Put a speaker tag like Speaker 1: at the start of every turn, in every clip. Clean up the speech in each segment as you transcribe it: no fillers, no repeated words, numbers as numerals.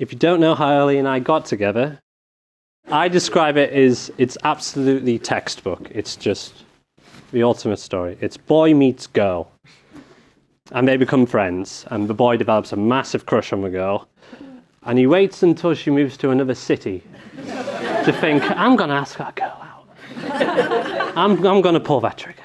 Speaker 1: If you don't know how Ellie and I got together, I describe it as it's absolutely textbook. It's just the ultimate story. It's boy meets girl. And they become friends, and the boy develops a massive crush on the girl, and he waits until she moves to another city to think, I'm going to ask that girl out. I'm going to pull that trigger.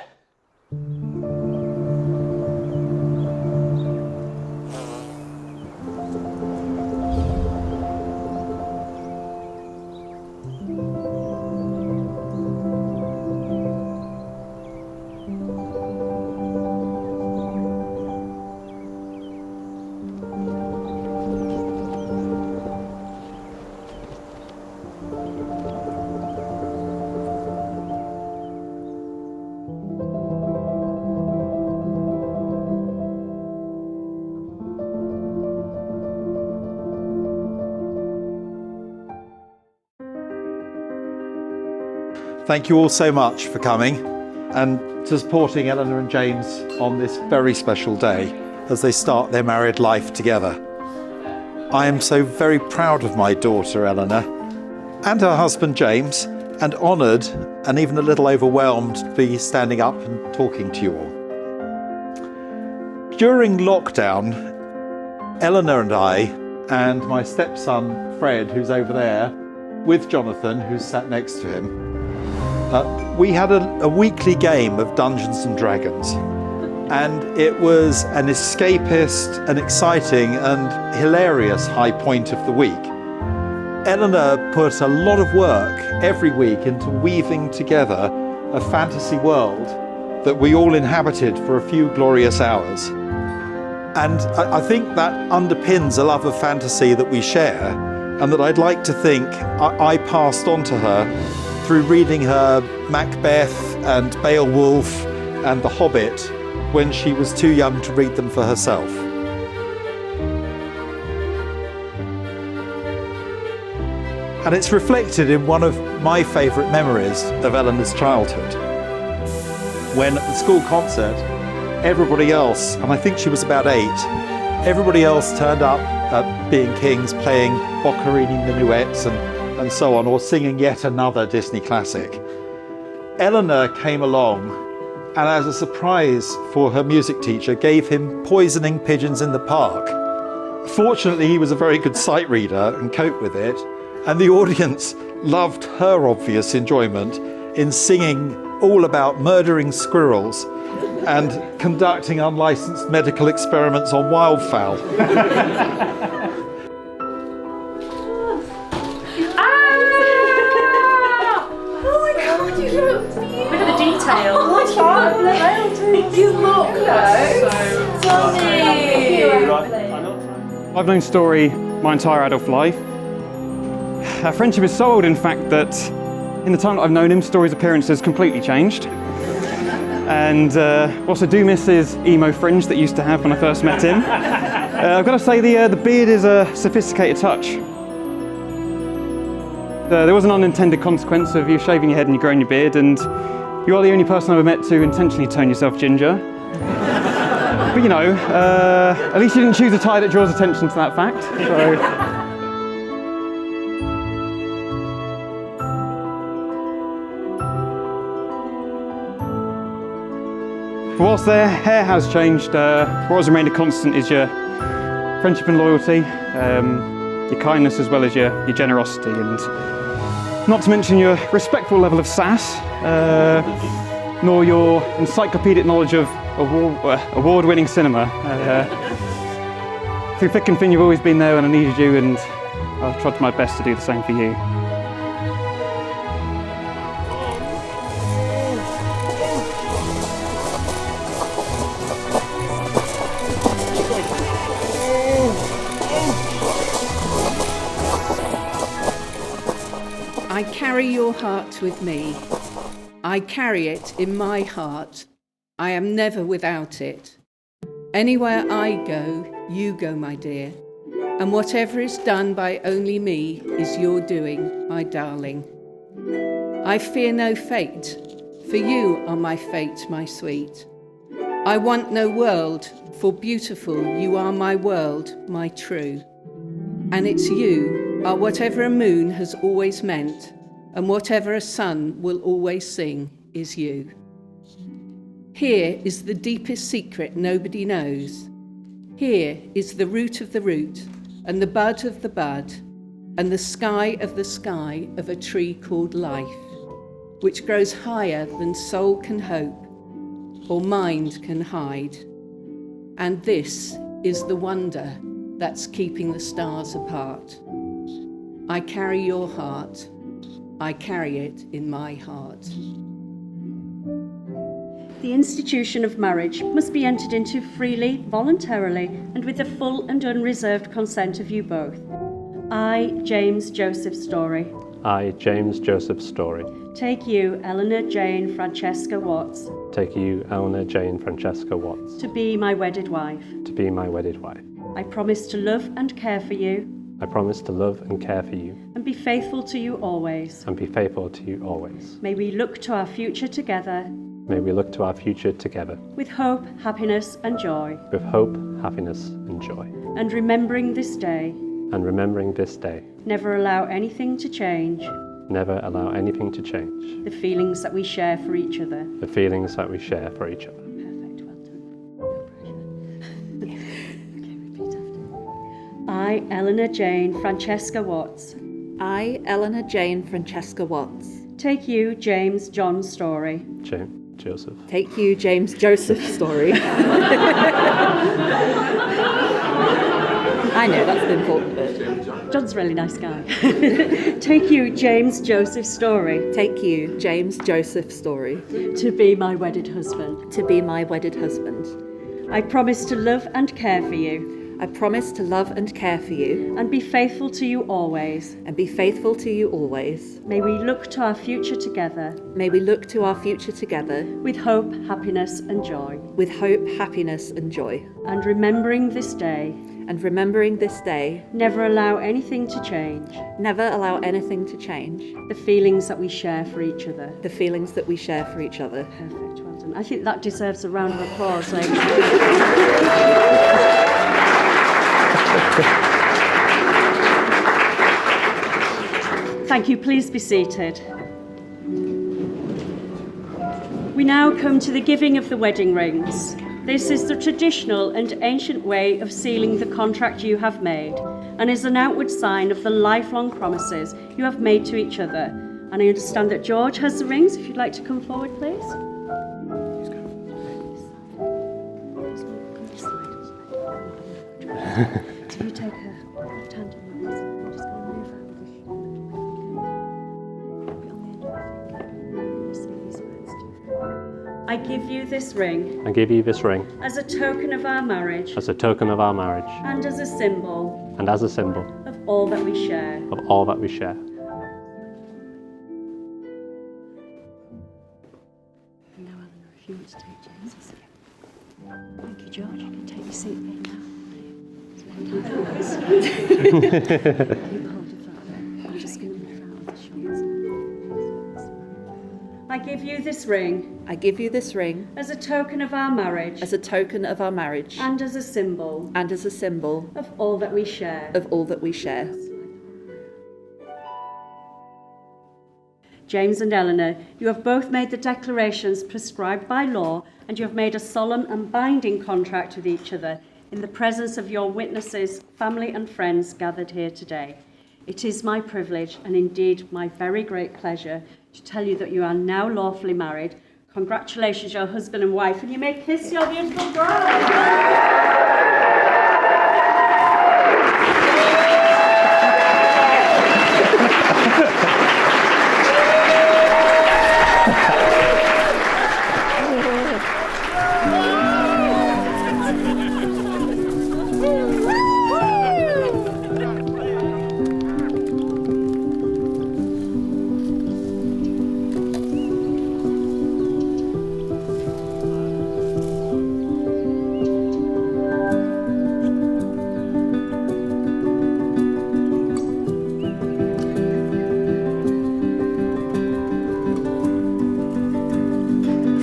Speaker 2: Thank you all so much for coming and to supporting Eleanor and James on this very special day as they start their married life together. I am so very proud of my daughter Eleanor and her husband James, and honoured and even a little overwhelmed to be standing up and talking to you all. During lockdown, Eleanor and I and my stepson Fred, who's over there, with Jonathan, who's sat next to him, we had a weekly game of Dungeons and Dragons, and it was an escapist, an exciting and hilarious high point of the week. Eleanor put a lot of work every week into weaving together a fantasy world that we all inhabited for a few glorious hours. And I think that underpins a love of fantasy that we share, and that I'd like to think I passed on to her through reading her Macbeth and Beowulf and The Hobbit when she was too young to read them for herself. And it's reflected in one of my favourite memories of Eleanor's childhood. When at the school concert, everybody else, and I think she was about 8, everybody else turned up being kings, playing Boccherini minuets and so on, or singing yet another Disney classic. Eleanor came along and, as a surprise for her music teacher, gave him poisoning pigeons in the park. Fortunately, he was a very good sight reader and coped with it, and the audience loved her obvious enjoyment in singing all about murdering squirrels and conducting unlicensed medical experiments on wildfowl.
Speaker 3: You look
Speaker 4: I've known Story my entire adult life. Our friendship is so old, in fact, that in the time that I've known him, Story's appearance has completely changed. And also do miss his emo fringe that he used to have when I first met him. I've got to say the beard is a sophisticated touch. There was an unintended consequence of you shaving your head and you growing your beard, and you are the only person I've ever met to intentionally turn yourself ginger. But you know, at least you didn't choose a tie that draws attention to that fact. So. Whilst their hair has changed, what has remained a constant is your friendship and loyalty, your kindness as well as your generosity, and not to mention your respectful level of sass, nor your encyclopedic knowledge of award-winning cinema. Through thick and thin, you've always been there when I needed you, and I've tried my best to do the same for you.
Speaker 3: I carry your heart with me. I carry it in my heart. I am never without it. Anywhere I go, you go, my dear. And whatever is done by only me is your doing, my darling. I fear no fate, for you are my fate, my sweet. I want no world, for beautiful you are my world, my true. And it's you are whatever a moon has always meant, and whatever a sun will always sing is you. Here is the deepest secret nobody knows. Here is the root of the root, and the bud of the bud, and the sky of a tree called life, which grows higher than soul can hope, or mind can hide. And this is the wonder that's keeping the stars apart. I carry your heart, I carry it in my heart.
Speaker 5: The institution of marriage must be entered into freely, voluntarily, and with the full and unreserved consent of you both. I, James Joseph Story.
Speaker 1: I, James Joseph Story.
Speaker 5: Take you, Eleanor Jane Francesca Watts.
Speaker 1: Take you, Eleanor Jane Francesca Watts.
Speaker 5: To be my wedded wife.
Speaker 1: To be my wedded wife.
Speaker 5: I promise to love and care for you.
Speaker 1: I promise to love and care for you.
Speaker 5: And be faithful to you always.
Speaker 1: And be faithful to you always.
Speaker 5: May we look to our future together.
Speaker 1: May we look to our future together.
Speaker 5: With hope, happiness and joy.
Speaker 1: With hope, happiness and joy.
Speaker 5: And remembering this day.
Speaker 1: And remembering this day.
Speaker 5: Never allow anything to change.
Speaker 1: Never allow anything to change.
Speaker 5: The feelings that we share for each other.
Speaker 1: The feelings that we share for each other.
Speaker 5: Perfect, well done. No pressure. Okay, repeat after. I, Eleanor Jane Francesca Watts.
Speaker 6: I, Eleanor Jane Francesca Watts.
Speaker 5: Take you, James John Story.
Speaker 1: Joseph.
Speaker 6: Take you, James Joseph Story. I know, that's the important bit.
Speaker 5: John's a really nice guy. Take you, James Joseph Story.
Speaker 6: Take you, James Joseph Story.
Speaker 5: To be my wedded husband.
Speaker 6: To be my wedded husband.
Speaker 5: I promise to love and care for you.
Speaker 6: I promise to love and care for you.
Speaker 5: And be faithful to you always.
Speaker 6: And be faithful to you always.
Speaker 5: May we look to our future together.
Speaker 6: May we look to our future together.
Speaker 5: With hope, happiness and joy.
Speaker 6: With hope, happiness and joy.
Speaker 5: And remembering this day.
Speaker 6: And remembering this day.
Speaker 5: Never allow anything to change.
Speaker 6: Never allow anything to change.
Speaker 5: The feelings that we share for each other.
Speaker 6: The feelings that we share for each other.
Speaker 5: Perfect, well done. I think that deserves a round of applause. Thank you, please be seated. We now come to the giving of the wedding rings. This is the traditional and ancient way of sealing the contract you have made, and is an outward sign of the lifelong promises you have made to each other. And I understand that George has the rings. If you'd like to come forward, please. So you take her left hand in yours. I'm just going to move out of the be on the end of the finger. Say these words to her. I give you this ring.
Speaker 1: I give you this ring.
Speaker 5: As a token of our marriage.
Speaker 1: As a token of our marriage.
Speaker 5: And as a symbol.
Speaker 1: And as a symbol.
Speaker 5: Of all that we share.
Speaker 1: Of all that we share.
Speaker 5: Now, Eleanor, if you want to take James's. Thank you, George. You can take your seat there now. Keep hold of that. I'm just going to move out of the shots. I give you this ring.
Speaker 6: I give you this ring.
Speaker 5: As a token of our marriage.
Speaker 6: As a token of our marriage.
Speaker 5: And as a symbol.
Speaker 6: And as a symbol.
Speaker 5: Of all that we share.
Speaker 6: Of all that we share.
Speaker 5: James and Eleanor, you have both made the declarations prescribed by law, and you have made a solemn and binding contract with each other in the presence of your witnesses, family and friends gathered here today. It is my privilege, and indeed my very great pleasure, to tell you that you are now lawfully married. Congratulations, your husband and wife, and you may kiss your beautiful bride.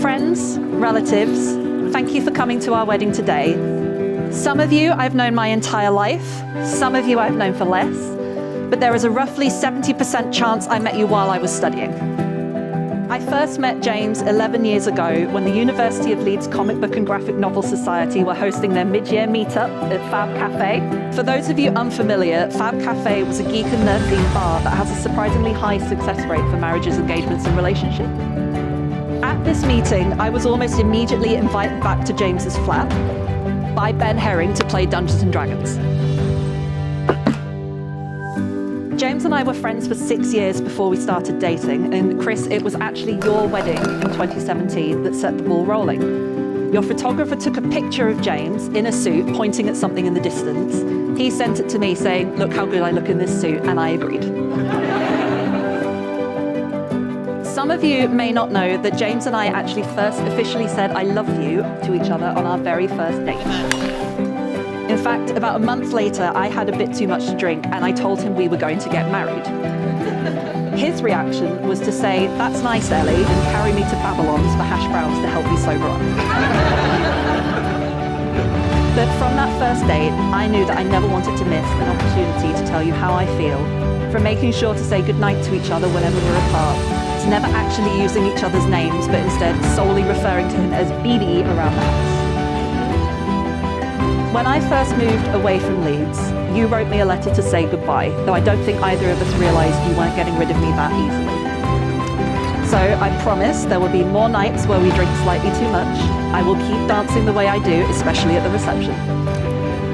Speaker 7: Friends, relatives, thank you for coming to our wedding today.
Speaker 6: Some of you I've known my entire life, some of you I've known for less, but there is a roughly 70% chance I met you while I was studying. I first met James 11 years ago when the University of Leeds Comic Book and Graphic Novel Society were hosting their mid-year meetup at Fab Cafe. For those of you unfamiliar, Fab Cafe was a geek and nerd-themed bar that has a surprisingly high success rate for marriages, engagements and relationships. At this meeting, I was almost immediately invited back to James's flat by Ben Herring to play Dungeons & Dragons. James and I were friends for 6 years before we started dating, and Chris, it was actually your wedding in 2017 that set the ball rolling. Your photographer took a picture of James in a suit pointing at something in the distance. He sent it to me saying, "Look how good I look in this suit," and I agreed. Some of you may not know that James and I actually first officially said "I love you" to each other on our very first date. In fact, about a month later, I had a bit too much to drink and I told him we were going to get married. His reaction was to say, "That's nice, Ellie," and carry me to Babylon's for hash browns to help me sober up. But from that first date, I knew that I never wanted to miss an opportunity to tell you how I feel, from making sure to say goodnight to each other whenever we're apart, to never actually using each other's names, but instead solely referring to him as BD around the house. When I first moved away from Leeds, you wrote me a letter to say goodbye, though I don't think either of us realised you weren't getting rid of me that easily. So I promise there will be more nights where we drink slightly too much. I will keep dancing the way I do, especially at the reception.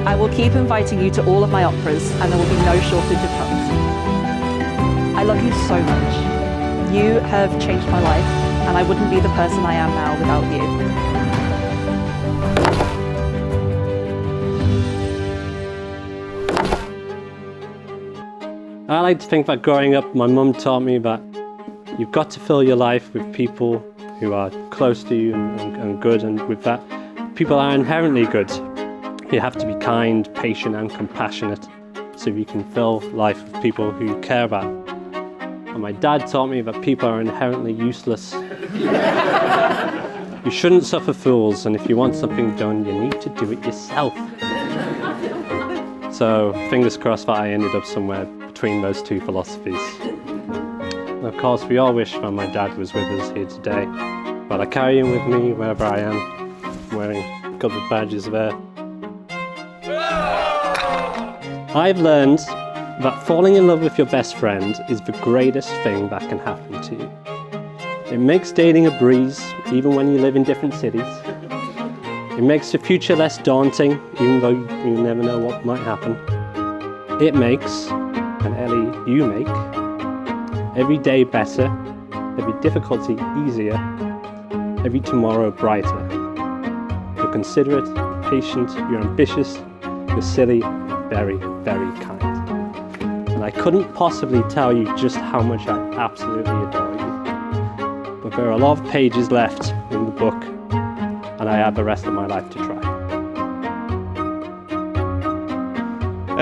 Speaker 6: I will keep inviting you to all of my operas, and there will be no shortage of hugs. I love you so much. You have changed my life, and I wouldn't be the person I am now without you.
Speaker 1: I like to think that growing up, my mum taught me that you've got to fill your life with people who are close to you and good, and with that, people are inherently good. You have to be kind, patient and compassionate so you can fill life with people who you care about. And my dad taught me that people are inherently useless. You shouldn't suffer fools, and if you want something done, you need to do it yourself. So fingers crossed that I ended up somewhere between those two philosophies. And of course, we all wish that my dad was with us here today, but I carry him with me wherever I am, wearing government badges there. I've learned that falling in love with your best friend is the greatest thing that can happen to you. It makes dating a breeze, even when you live in different cities. It makes the future less daunting, even though you never know what might happen. It makes, and Ellie, you make, every day better, every difficulty easier, every tomorrow brighter. You're considerate, you're patient, you're ambitious, you're silly, very, very kind. And I couldn't possibly tell you just how much I absolutely adore you. But there are a lot of pages left in the book, and I have the rest of my life to try.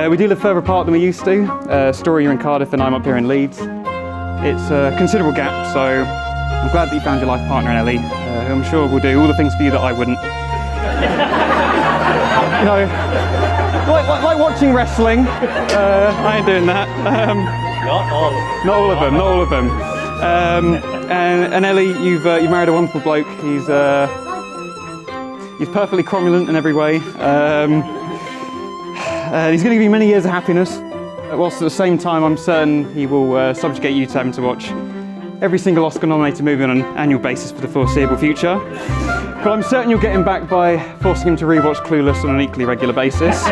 Speaker 4: We do live further apart than we used to. Story, you're in Cardiff and I'm up here in Leeds. It's a considerable gap, so I'm glad that you found your life partner in Ellie, who I'm sure will do all the things for you that I wouldn't. You know, like watching wrestling. I ain't doing that.
Speaker 1: Not all of them.
Speaker 4: Not all of them, not all of them. And Ellie, you've married a wonderful bloke. He's perfectly cromulent in every way. He's going to give you many years of happiness, whilst at the same time I'm certain he will subjugate you to having to watch every single Oscar-nominated movie on an annual basis for the foreseeable future. But I'm certain you'll get him back by forcing him to rewatch Clueless on an equally regular basis.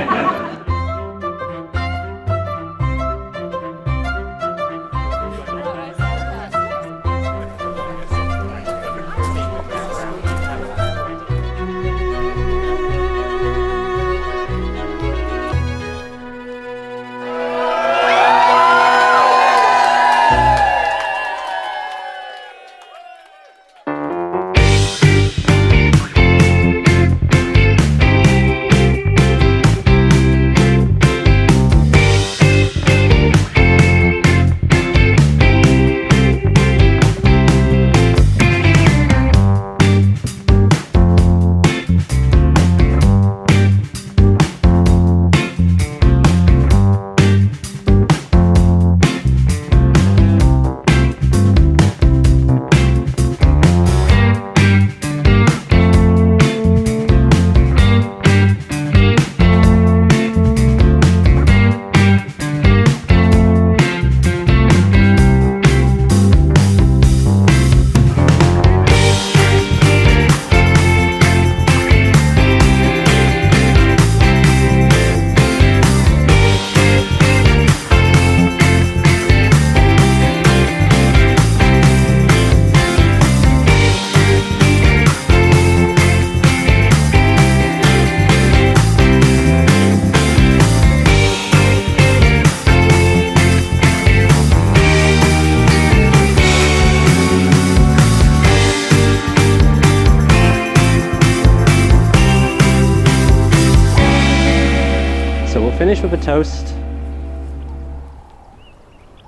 Speaker 1: with a toast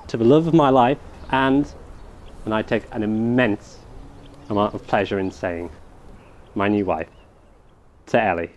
Speaker 1: to the love of my life, and I take an immense amount of pleasure in saying, my new wife, to Ellie.